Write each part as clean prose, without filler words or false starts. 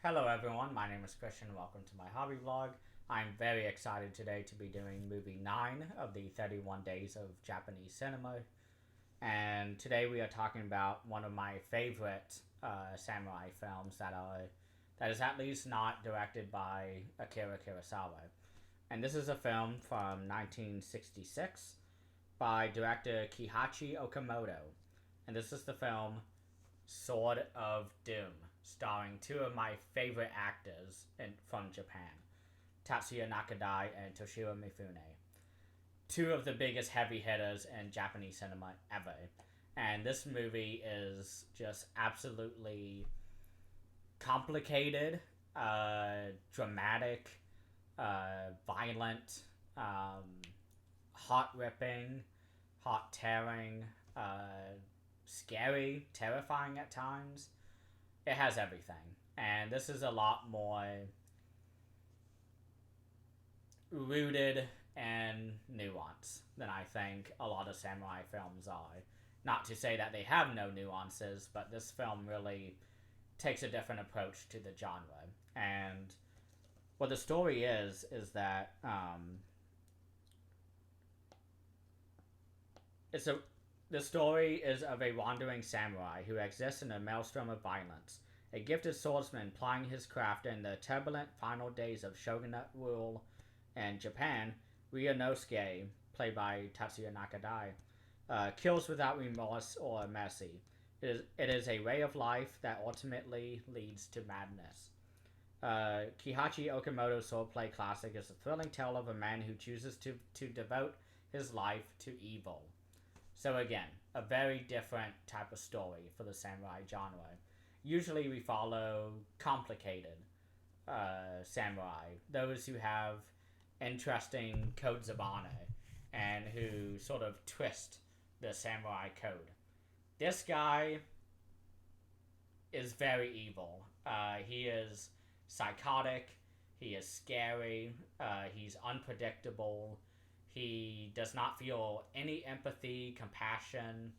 Hello everyone, my name is Christian. Welcome to my hobby vlog. I'm very excited today to be doing movie 9 of the 31 Days of Japanese Cinema. And today we are talking about one of my favorite samurai films that is at least not directed by Akira Kurosawa. And this is a film from 1966 by director Kihachi Okamoto. And this is the film Sword of Doom, starring two of my favorite actors from Japan, Tatsuya Nakadai and Toshiro Mifune. Two of the biggest heavy hitters in Japanese cinema ever. And this movie is just absolutely complicated, dramatic, violent, heart ripping, heart tearing, scary, terrifying at times. It has everything. And this is a lot more rooted in nuance than I think a lot of samurai films are. Not to say that they have no nuances, but this film really takes a different approach to the genre. And what the story is that it's a the story is of a wandering samurai who exists in a maelstrom of violence. A gifted swordsman plying his craft in the turbulent final days of shogunate rule in Japan, Ryunosuke, played by Tatsuya Nakadai, kills without remorse or mercy. It is a way of life that ultimately leads to madness. Kihachi Okamoto's swordplay classic is a thrilling tale of a man who chooses to devote his life to evil. So again, a very different type of story for the samurai genre. Usually we follow complicated samurai, those who have interesting codes of honor and who sort of twist the samurai code. This guy is very evil. He is psychotic, he is scary, he's unpredictable, he does not feel any empathy, compassion,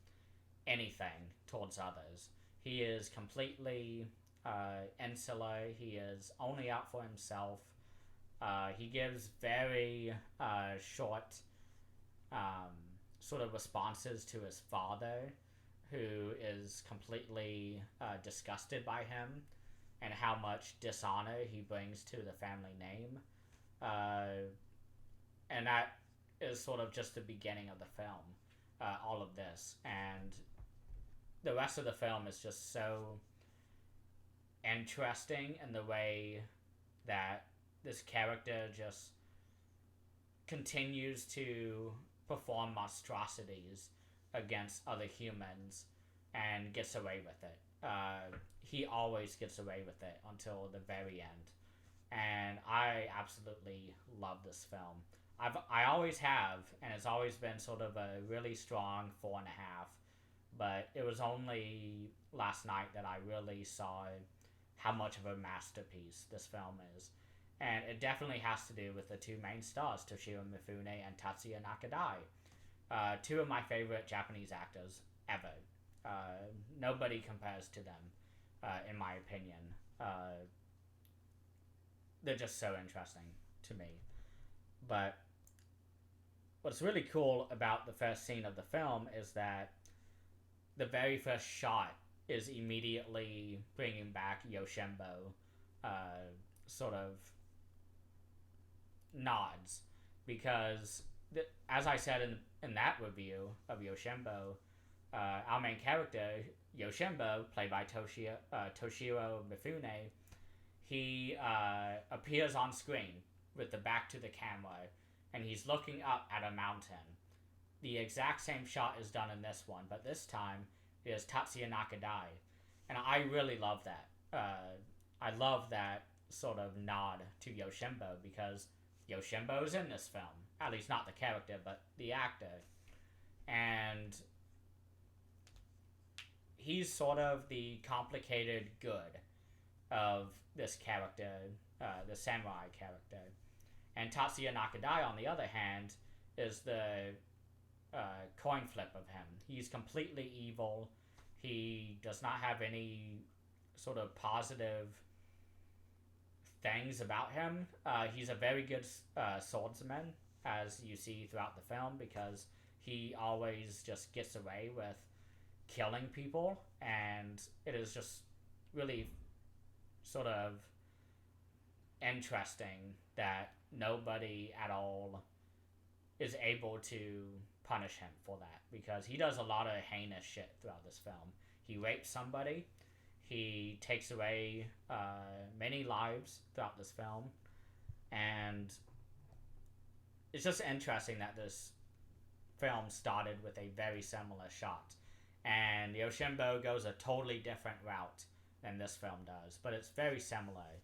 anything towards others. He is completely insular. He is only out for himself. He gives very short sort of responses to his father, who is completely disgusted by him and how much dishonor he brings to the family name. And that is sort of just the beginning of the film, all of this. And the rest of the film is just so interesting in the way that this character just continues to perform monstrosities against other humans and gets away with it. He always gets away with it until the very end. And I absolutely love this film. I always have, and it's always been sort of a really strong 4.5. But it was only last night that I really saw how much of a masterpiece this film is. And it definitely has to do with the two main stars, Toshiro Mifune and Tatsuya Nakadai. Two of my favorite Japanese actors ever. Nobody compares to them, in my opinion. They're just so interesting to me. But what's really cool about the first scene of the film is that the very first shot is immediately bringing back Yoshimbo, sort of nods, because as I said in that review of Yoshimbo, our main character Yoshimbo, played by Toshiro Mifune, he appears on screen with the back to the camera, and he's looking up at a mountain. The exact same shot is done in this one, but this time it is Tatsuya Nakadai. And I really love that. I love that sort of nod to Yoshimbo, because Yoshimbo is in this film. At least not the character, but the actor. And he's sort of the complicated good of this character, the samurai character. And Tatsuya Nakadai, on the other hand, is the coin flip of him. He's completely evil. He does not have any sort of positive things about him. He's a very good swordsman, as you see throughout the film, because he always just gets away with killing people, and it is just really sort of interesting that nobody at all is able to punish him for that, because he does a lot of heinous shit throughout this film. He rapes somebody, he takes away many lives throughout this film, and it's just interesting that this film started with a very similar shot, and Yoshinbo goes a totally different route than this film does, but it's very similar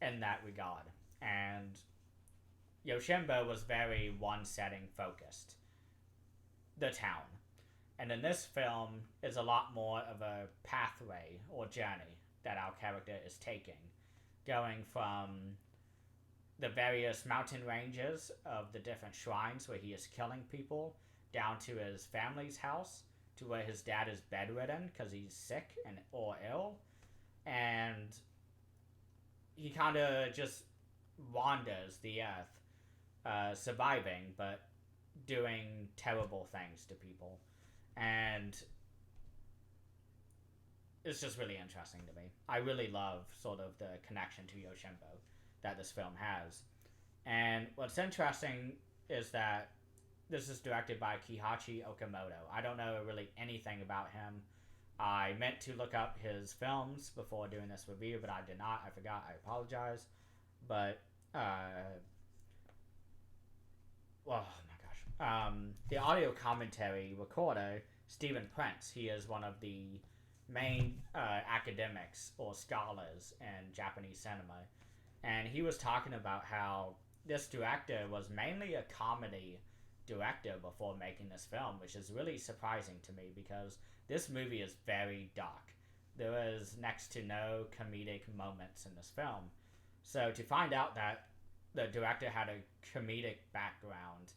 in that regard. And Yoshinbo was very one setting focused, the town. And in this film is a lot more of a pathway or journey that our character is taking, going from the various mountain ranges of the different shrines where he is killing people, down to his family's house, to where his dad is bedridden because he's sick and or ill, and he kind of just wanders the earth, surviving but doing terrible things to people. And it's just really interesting to me. I really love sort of the connection to Yoshinbo that this film has. And what's interesting is that this is directed by Kihachi Okamoto. I don't know really anything about him. I meant to look up his films before doing this review, but I did not. I forgot. I apologize. But, oh my gosh. The audio commentary recorder, Stephen Prince, he is one of the main academics or scholars in Japanese cinema. And he was talking about how this director was mainly a comedy director before making this film, which is really surprising to me because this movie is very dark. There is next to no comedic moments in this film. So to find out that the director had a comedic background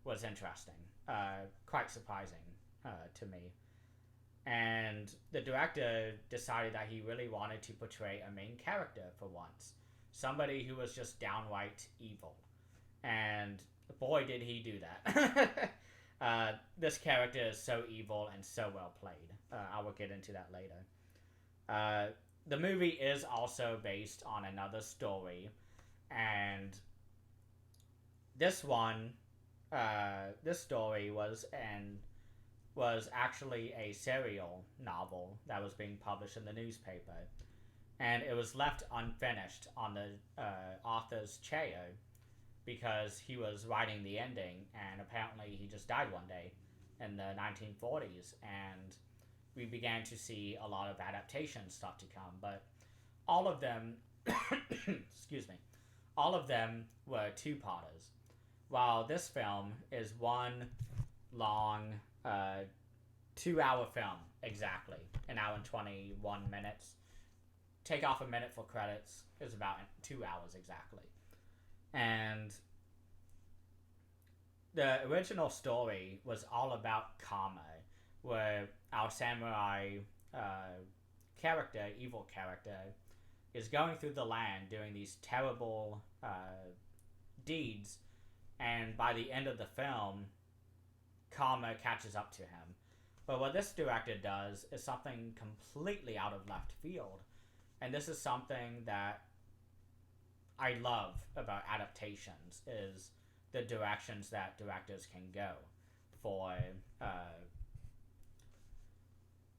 was interesting. Quite surprising to me. And the director decided that he really wanted to portray a main character for once. Somebody who was just downright evil. And boy, did he do that. This character is so evil and so well played. I will get into that later. The movie is also based on another story. And this story was actually a serial novel that was being published in the newspaper. And it was left unfinished on the author's chair because he was writing the ending, and apparently he just died one day in the 1940s, and we began to see a lot of adaptations start to come, but all of them, excuse me, all of them were two-parters, while this film is one long 2-hour film, exactly, an hour and 21 minutes. Take off a minute for credits is about 2 hours exactly. And the original story was all about karma, where our samurai character, evil character, is going through the land doing these terrible deeds, and by the end of the film, karma catches up to him. But what this director does is something completely out of left field. And this is something that I love about adaptations, is the directions that directors can go for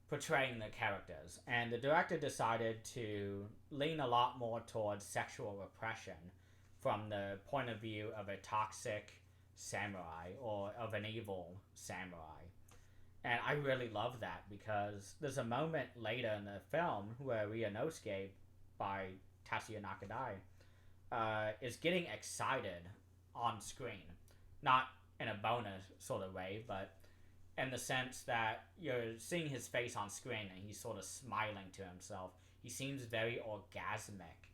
portraying the characters. And the director decided to lean a lot more towards sexual repression from the point of view of a toxic samurai or of an evil samurai. And I really love that because there's a moment later in the film where Ryunosuke, by Tatsuya Nakadai, is getting excited on screen. Not in a bonus sort of way, but in the sense that you're seeing his face on screen and he's sort of smiling to himself. He seems very orgasmic.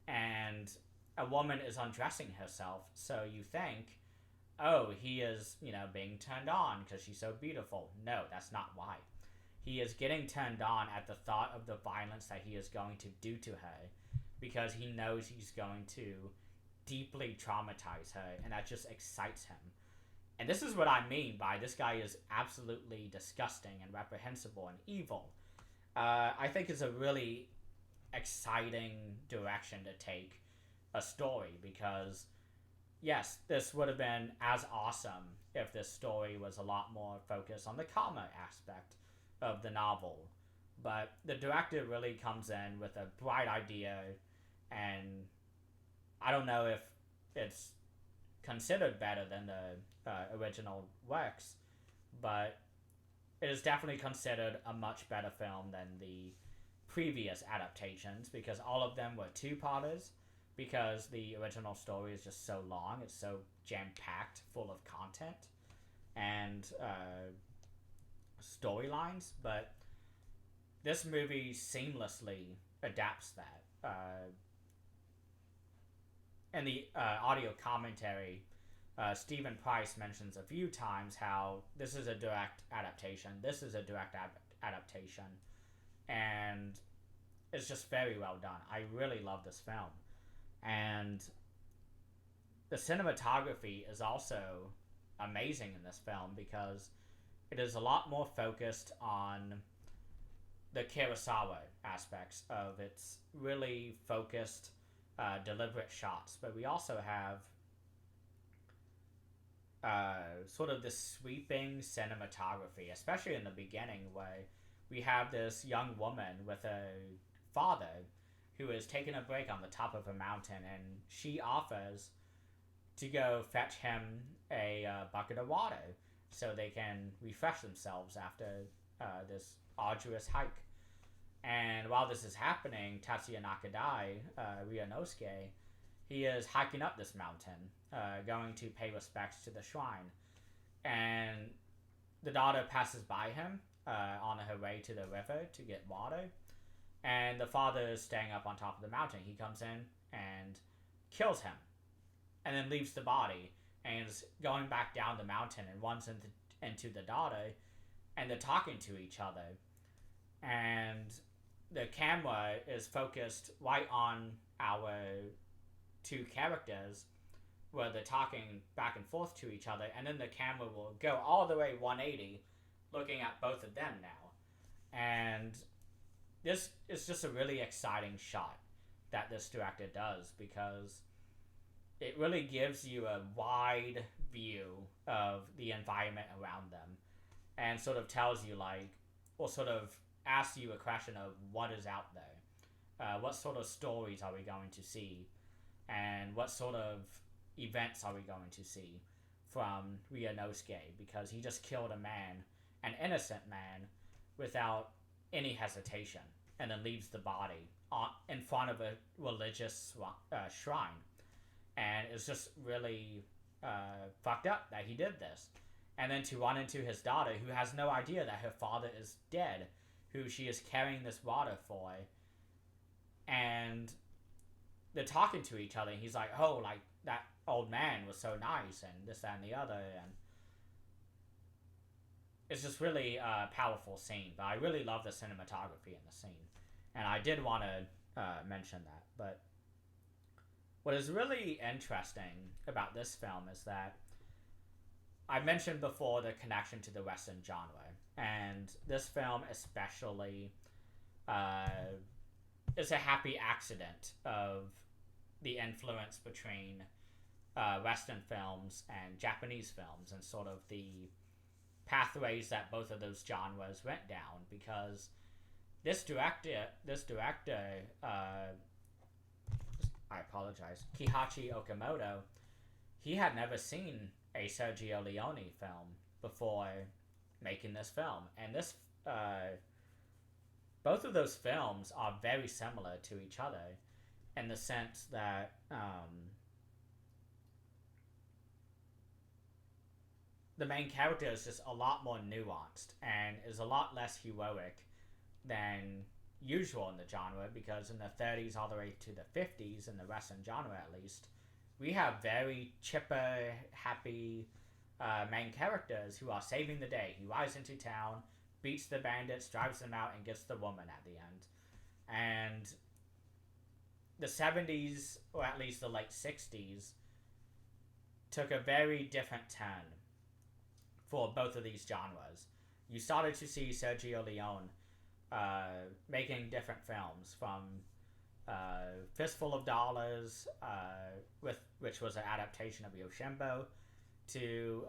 And a woman is undressing herself, so you think, oh, he is, being turned on because she's so beautiful. No, that's not why. He is getting turned on at the thought of the violence that he is going to do to her. because he knows he's going to deeply traumatize her, and that just excites him. And this is what I mean by this guy is absolutely disgusting and reprehensible and evil. I think it's a really exciting direction to take a story, because yes, this would have been as awesome if this story was a lot more focused on the karma aspect of the novel. But the director really comes in with a bright idea, and I don't know if it's considered better than the original works, but it is definitely considered a much better film than the previous adaptations, because all of them were two-parters, because the original story is just so long, it's so jam-packed full of content and storylines, but this movie seamlessly adapts that. In the audio commentary, Stephen Price mentions a few times how this is a direct adaptation, adaptation, and it's just very well done. I really love this film. And the cinematography is also amazing in this film, because it is a lot more focused on the Kurosawa aspects of its really focused, deliberate shots. But we also have sort of this sweeping cinematography, especially in the beginning, where we have this young woman with a father who is taking a break on the top of a mountain, and she offers to go fetch him a bucket of water so they can refresh themselves after this arduous hike. And while this is happening, Tatsuya Nakadai, Ryunosuke, he is hiking up this mountain, going to pay respects to the shrine. And the daughter passes by him on her way to the river to get water. And the father is staying up on top of the mountain. He comes in and kills him, and then leaves the body, and is going back down the mountain and runs into the daughter, and they're talking to each other. And the camera is focused right on our two characters, where they're talking back and forth to each other, and then the camera will go all the way 180, looking at both of them now. And this is just a really exciting shot that this director does, because it really gives you a wide view of the environment around them, and sort of tells you, like, or sort of asks you a question of what is out there. What sort of stories are we going to see? And what sort of events are we going to see from Ryunosuke? Because he just killed a man, an innocent man, without any hesitation, and then leaves the body in front of a religious shrine. And it's just really fucked up that he did this. And then to run into his daughter, who has no idea that her father is dead, who she is carrying this water for. And they're talking to each other, and he's like, oh, like, that old man was so nice, and this, that, and the other. And it's just really a powerful scene. But I really love the cinematography in the scene. And I did want to mention that. But what is really interesting about this film is that I mentioned before the connection to the Western genre. And this film especially is a happy accident of the influence between Western films and Japanese films, and sort of the pathways that both of those genres went down. Because this director, I apologize, Kihachi Okamoto, he had never seen a Sergio Leone film before making this film. And this, both of those films are very similar to each other, in the sense that the main character is just a lot more nuanced and is a lot less heroic than usual in the genre, because in the 30s all the way to the 50s, in the Western genre at least, we have very chipper, happy main characters who are saving the day. He rides into town, beats the bandits, drives them out, and gets the woman at the end. And the 70s, or at least the late 60s, took a very different turn for both of these genres. You started to see Sergio Leone making different films, from Fistful of Dollars, which was an adaptation of Yoshinbo, to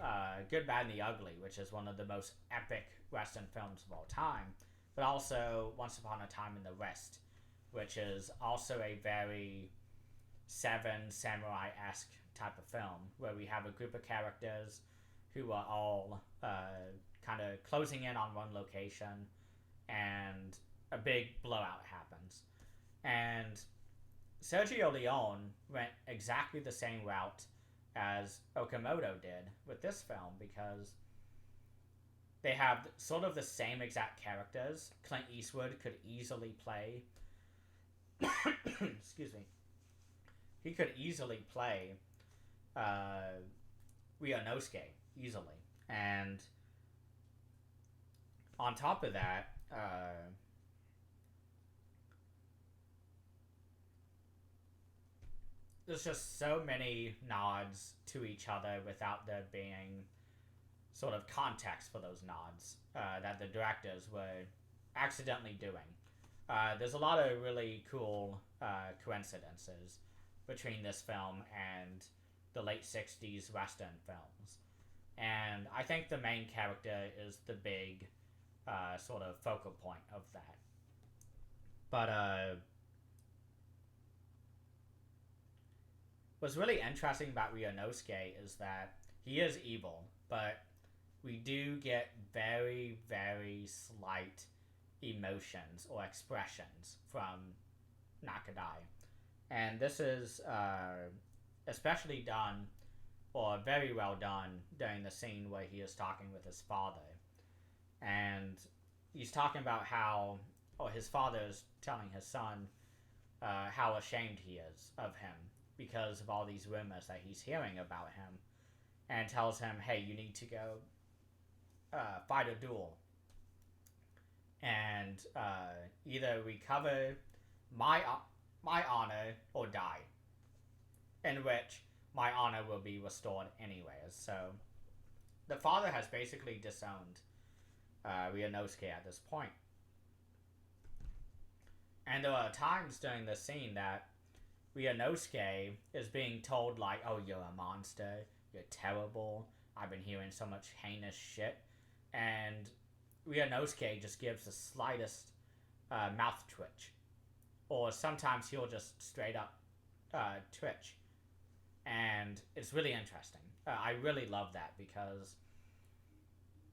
Good, Bad, and the Ugly, which is one of the most epic Western films of all time, but also Once Upon a Time in the West, which is also a very Seven Samurai-esque type of film, where we have a group of characters who are all kind of closing in on one location, and a big blowout happens. And Sergio Leone went exactly the same route as Okamoto did with this film, because they have sort of the same exact characters. Clint Eastwood could easily play excuse me, he could easily play Ryunosuke easily. And on top of that, there's just so many nods to each other without there being sort of context for those nods that the directors were accidentally doing. There's a lot of really cool coincidences between this film and the late 60s Western films. And I think the main character is the big sort of focal point of that. But what's really interesting about Ryunosuke is that he is evil, but we do get very, very slight emotions or expressions from Nakadai. And this is especially done, or very well done, during the scene where he is talking with his father. And he's talking about how, or his father is telling his son how ashamed he is of him because of all these rumors that he's hearing about him, and tells him, hey, you need to go fight a duel and either recover my honor or die, in which my honor will be restored anyways. So the father has basically disowned Ryunosuke at this point. And there are times during the scene that Ryunosuke is being told, like, oh, you're a monster, you're terrible, I've been hearing so much heinous shit. And Ryunosuke just gives the slightest mouth twitch. Or sometimes he'll just straight up twitch. And it's really interesting. I really love that, because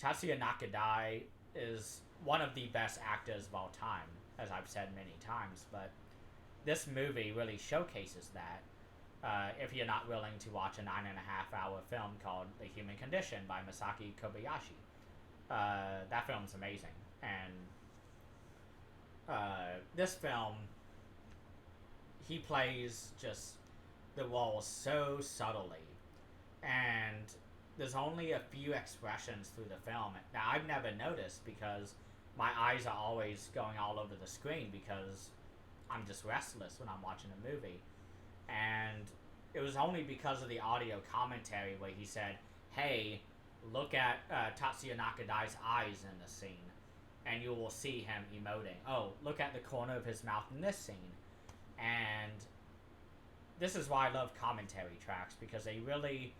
Tatsuya Nakadai is one of the best actors of all time, as I've said many times, but this movie really showcases that. If you're not willing to watch a 9.5-hour film called The Human Condition by Masaki Kobayashi. That film's amazing. And this film, he plays just the role so subtly. And there's only a few expressions through the film. Now, I've never noticed, because my eyes are always going all over the screen, because I'm just restless when I'm watching a movie. And it was only because of the audio commentary where he said, hey, look at Tatsuya Nakadai's eyes in the scene, and you will see him emoting. Oh, look at the corner of his mouth in this scene. And this is why I love commentary tracks, because they really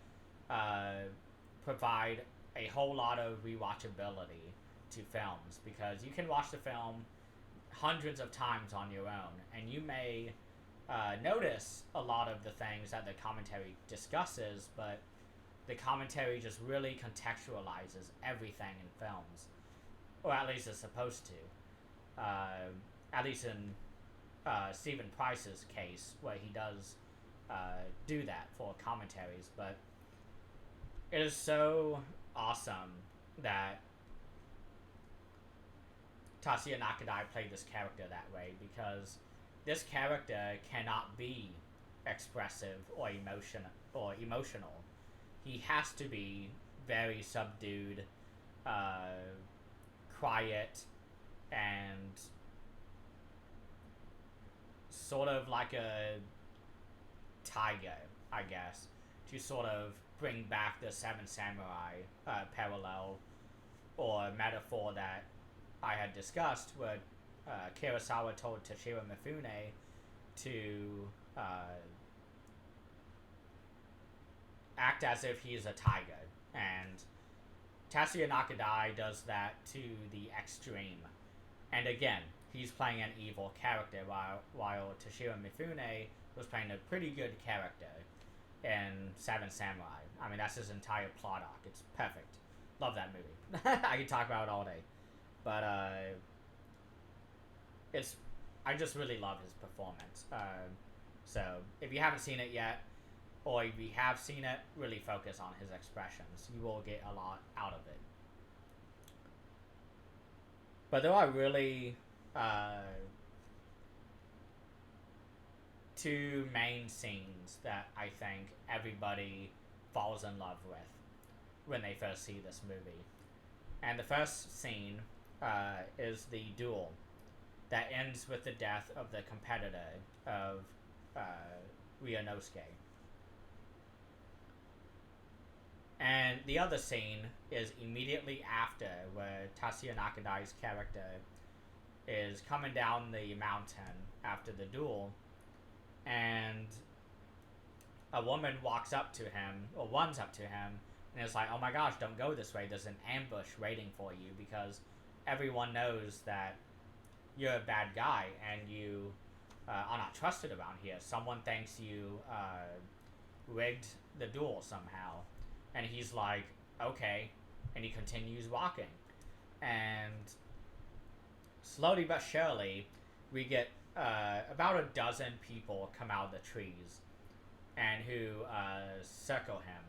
provide a whole lot of rewatchability to films, because you can watch the film hundreds of times on your own, and you may notice a lot of the things that the commentary discusses, but the commentary just really contextualizes everything in films, or at least it's supposed to. At least in Stephen Price's case, where he does do that for commentaries. But it is so awesome that Tatsuya Nakadai played this character that way, because this character cannot be expressive or emotional. He has to be very subdued, quiet, and sort of like a tiger, I guess, to sort of bring back the Seven Samurai parallel or metaphor that I had discussed, where Kurosawa told Toshiro Mifune to act as if he is a tiger, and Tatsuya Nakadai does that to the extreme. And again, he's playing an evil character, while Toshiro Mifune was playing a pretty good character in Seven Samurai. I mean, that's his entire plot arc. It's perfect. Love that movie. I could talk about it all day. But, I just really love his performance. So, if you haven't seen it yet, or if you have seen it, really focus on his expressions. You will get a lot out of it. But there are really two main scenes that I think everybody falls in love with when they first see this movie. And the first scene is the duel that ends with the death of the competitor of Ryunosuke. And the other scene is immediately after, where Tatsuya Nakadai's character is coming down the mountain after the duel, and a woman walks up to him, or runs up to him, and is like, oh my gosh, don't go this way, there's an ambush waiting for you, because everyone knows that you're a bad guy, and you are not trusted around here. Someone thinks you rigged the duel somehow. And he's like, okay. And he continues walking. And slowly but surely, we get about a dozen people come out of the trees and who circle him.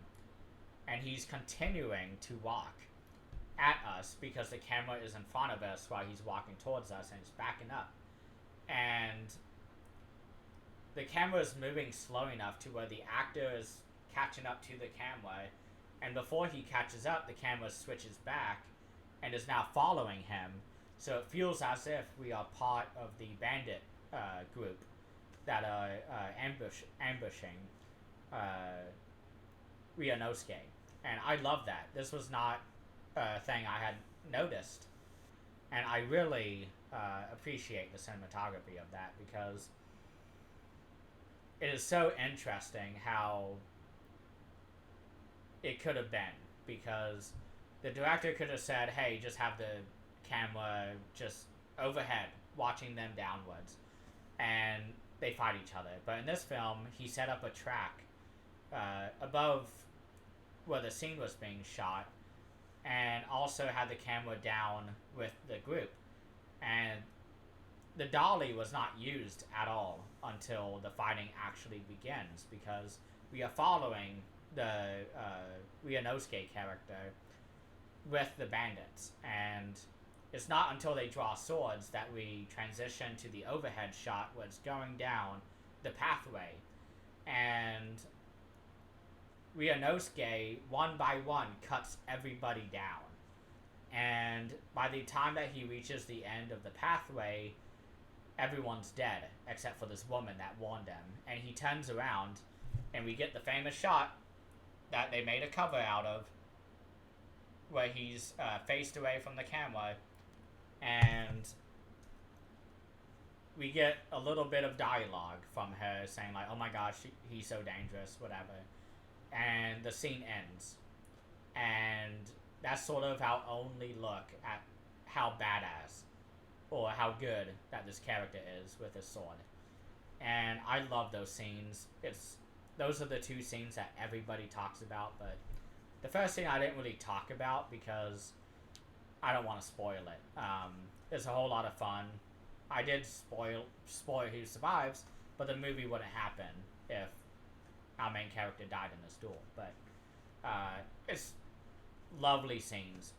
And he's continuing to walk at us because the camera is in front of us while he's walking towards us, and he's backing up. And the camera is moving slow enough to where the actor is catching up to the camera, and before he catches up, the camera switches back and is now following him. So it feels as if we are part of the bandit group that are ambushing Ryunosuke. And I love that. This was not a thing I had noticed. And I really appreciate the cinematography of that, because it is so interesting how it could have been, because the director could have said, hey, just have the camera just overhead watching them downwards and they fight each other. But in this film, he set up a track above where the scene was being shot, and also had the camera down with the group, and the dolly was not used at all until the fighting actually begins, because we are following the Ryunosuke character with the bandits, and it's not until they draw swords that we transition to the overhead shot where it's going down the pathway, and Ryunosuke one by one cuts everybody down, and by the time that he reaches the end of the pathway, everyone's dead except for this woman that warned him. And he turns around and we get the famous shot that they made a cover out of, where he's faced away from the camera, and we get a little bit of dialogue from her saying like, oh my gosh, he's so dangerous, whatever. And the scene ends. And that's sort of our only look at how badass or how good that this character is with his sword. And I love those scenes. Those are the two scenes that everybody talks about, but the first scene I didn't really talk about because I don't want to spoil it. It's a whole lot of fun. I did spoil who survives, but the movie wouldn't happen if our main character died in this duel. But it's lovely scenes.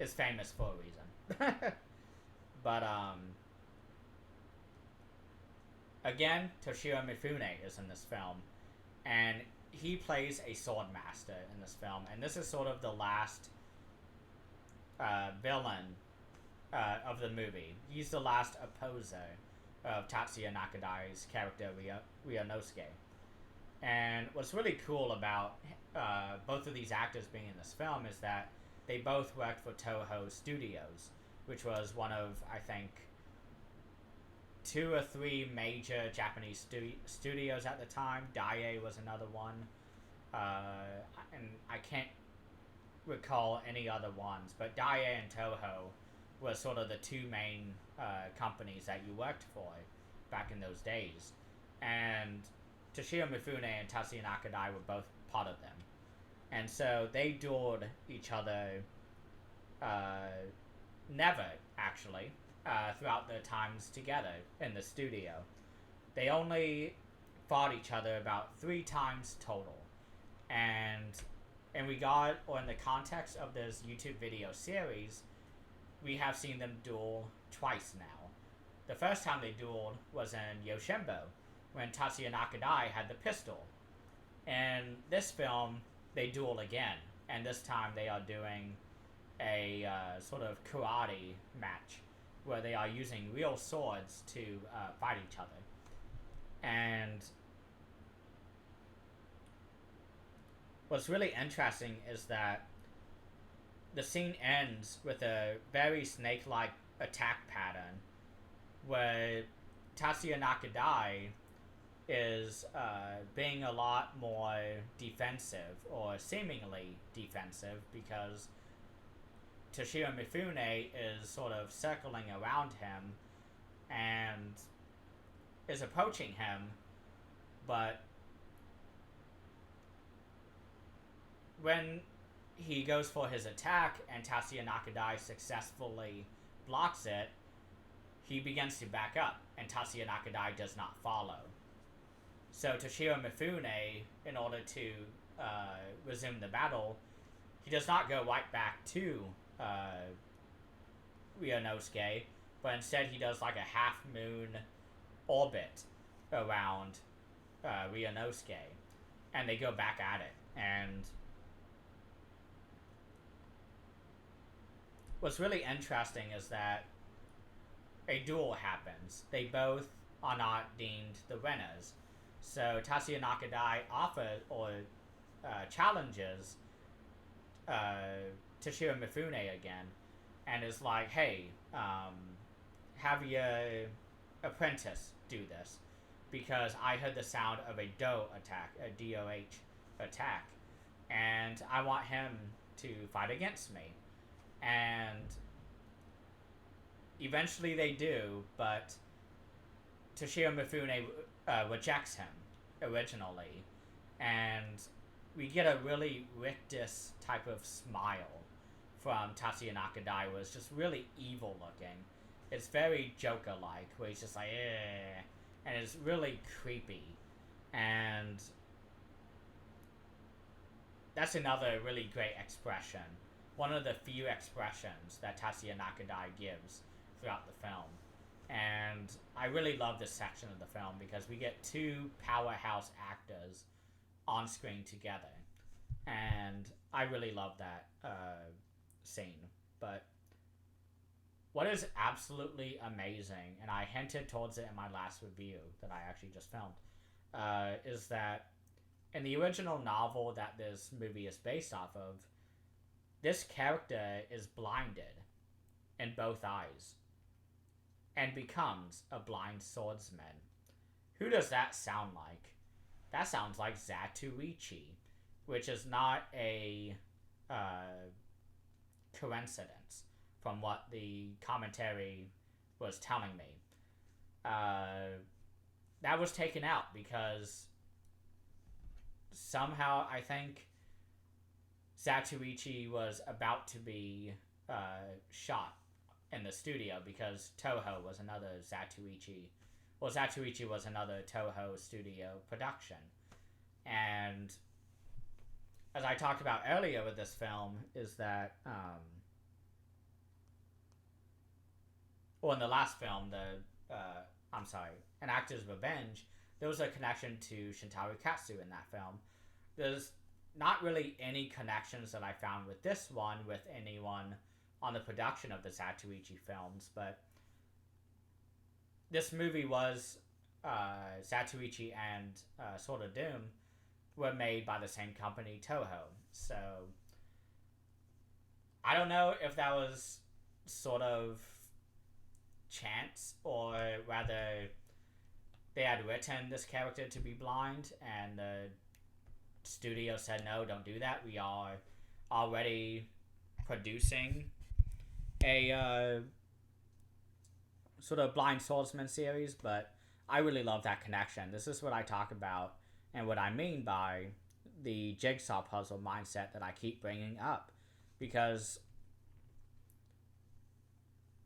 It's famous for a reason. But again, Toshiro Mifune is in this film, and he plays a sword master in this film, and this is sort of the last villain of the movie. He's the last opposer of Tatsuya Nakadai's character Ryunosuke. And what's really cool about both of these actors being in this film is that they both worked for Toho Studios, which was one of, I think, 2 or 3 major Japanese studios at the time. Daiei was another one. And I can't recall any other ones, but Daiei and Toho were sort of the 2 main companies that you worked for back in those days. And Toshio Mifune and Tatsuya Nakadai were both part of them. And so they dueled each other never, actually, throughout their times together in the studio. They only fought each other about 3 times total. And in regard, or in the context of this YouTube video series, we have seen them duel twice now. The first time they dueled was in Yoshimbo, when Tatsuya Nakadai had the pistol. In this film, they duel again, and this time they are doing a sort of karate match where they are using real swords to fight each other. And what's really interesting is that the scene ends with a very snake-like attack pattern where Tatsuya Nakadai is being a lot more defensive, or seemingly defensive, because Toshio Mifune is sort of circling around him and is approaching him, but when he goes for his attack and Tatsuya Nakadai successfully blocks it, he begins to back up, and Tatsuya Nakadai does not follow. So Toshio Mifune, in order to resume the battle, he does not go right back to Ryunosuke, but instead he does like a half-moon orbit around Ryunosuke, and they go back at it. And what's really interesting is that a duel happens. They both are not deemed the winners. So Tatsuya Nakadai offers or challenges Toshio Mifune again, and is like, hey, have your apprentice do this, because I heard the sound of a do attack, a DOH attack, and I want him to fight against me. And eventually they do, but Toshio Mifune rejects him originally, and we get a really rictus type of smile from Tatsuya Nakadai, where it's just really evil looking. It's very Joker-like, where he's just like, eh, and it's really creepy. And that's another really great expression. One of the few expressions that Tatsuya Nakadai gives throughout the film. And I really love this section of the film because we get 2 powerhouse actors on screen together. And I really love that scene. But what is absolutely amazing, and I hinted towards it in my last review that I actually just filmed, is that in the original novel that this movie is based off of, this character is blinded in both eyes and becomes a blind swordsman. Who does that sound like? That sounds like Zatoichi, which is not a coincidence from what the commentary was telling me. That was taken out because somehow I think Zatoichi was about to be shot in the studio, because Toho was another Zatoichi. Well, Zatoichi was another Toho studio production. And as I talked about earlier with this film, is that, well, in the last film, An Actor's Revenge, there was a connection to Shintaro Katsu in that film. There's not really any connections that I found with this one with anyone on the production of the Satuichi films, but this movie was Satuichi and Sword of Doom were made by the same company, Toho. So I don't know if that was sort of chance or rather they had written this character to be blind and the studio said no, don't do that. We are already producing a sort of blind swordsman series, but I really love that connection. This is what I talk about and what I mean by the jigsaw puzzle mindset that I keep bringing up, because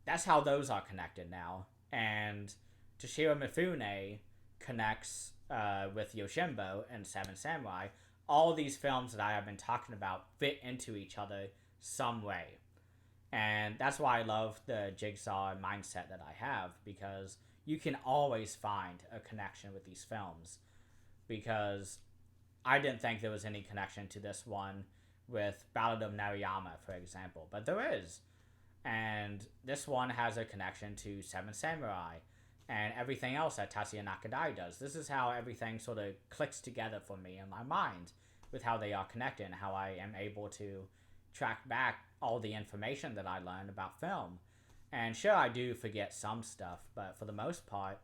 that's how those are connected now. And Toshiro Mifune connects with Yoshinbo and Seven Samurai. All these films that I have been talking about fit into each other some way. And that's why I love the jigsaw mindset that I have, because you can always find a connection with these films. Because I didn't think there was any connection to this one with Ballad of Narayama, for example, but there is. And this one has a connection to Seven Samurai and everything else that Tatsuya Nakadai does. This is how everything sort of clicks together for me in my mind with how they are connected and how I am able to track back all the information that I learned about film. And sure, I do forget some stuff, but for the most part,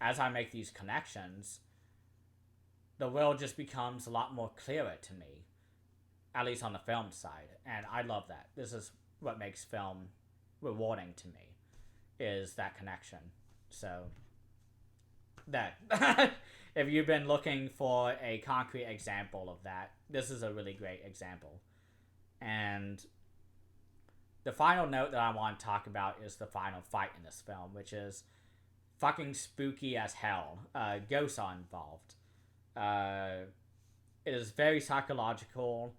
as I make these connections, the world just becomes a lot more clearer to me, at least on the film side. And I love that. This is what makes film rewarding to me, is that connection. So, that. If you've been looking for a concrete example of that, this is a really great example. And the final note that I want to talk about is the final fight in this film, which is fucking spooky as hell. Ghosts are involved. It is very psychological.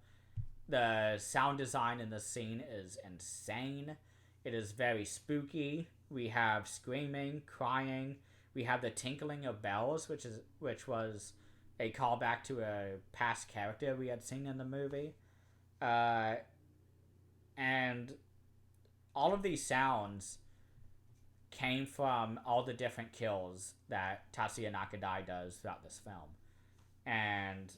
The sound design in this scene is insane. It is very spooky. We have screaming, crying. We have the tinkling of bells, which was a callback to a past character we had seen in the movie. And all of these sounds came from all the different kills that Tatsuya Nakadai does throughout this film. And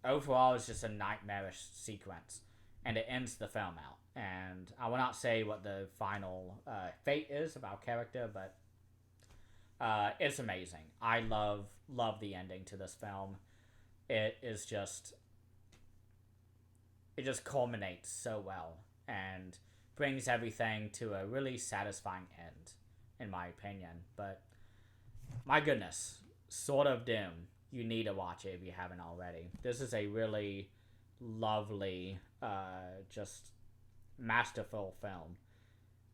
overall, it's just a nightmarish sequence. And it ends the film out. And I will not say what the final fate is of our character, but it's amazing. I love the ending to this film. It just culminates so well and brings everything to a really satisfying end, in my opinion. But my goodness, Sword of Doom, you need to watch it if you haven't already. This is a really lovely, just masterful film.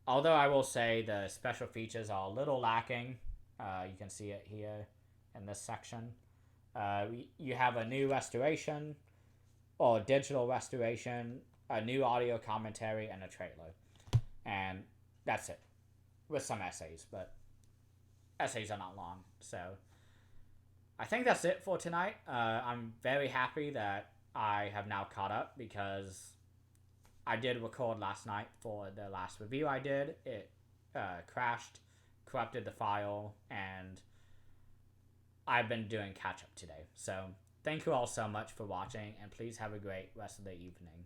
Although I will say the special features are a little lacking. You can see it here in this section. You have a new restoration, or digital restoration, a new audio commentary, and a trailer. And that's it. With some essays, but essays are not long. So I think that's it for tonight. I'm very happy that I have now caught up, because I did record last night for the last review I did. It crashed, corrupted the file, and I've been doing catch up today. So thank you all so much for watching, and please have a great rest of the evening.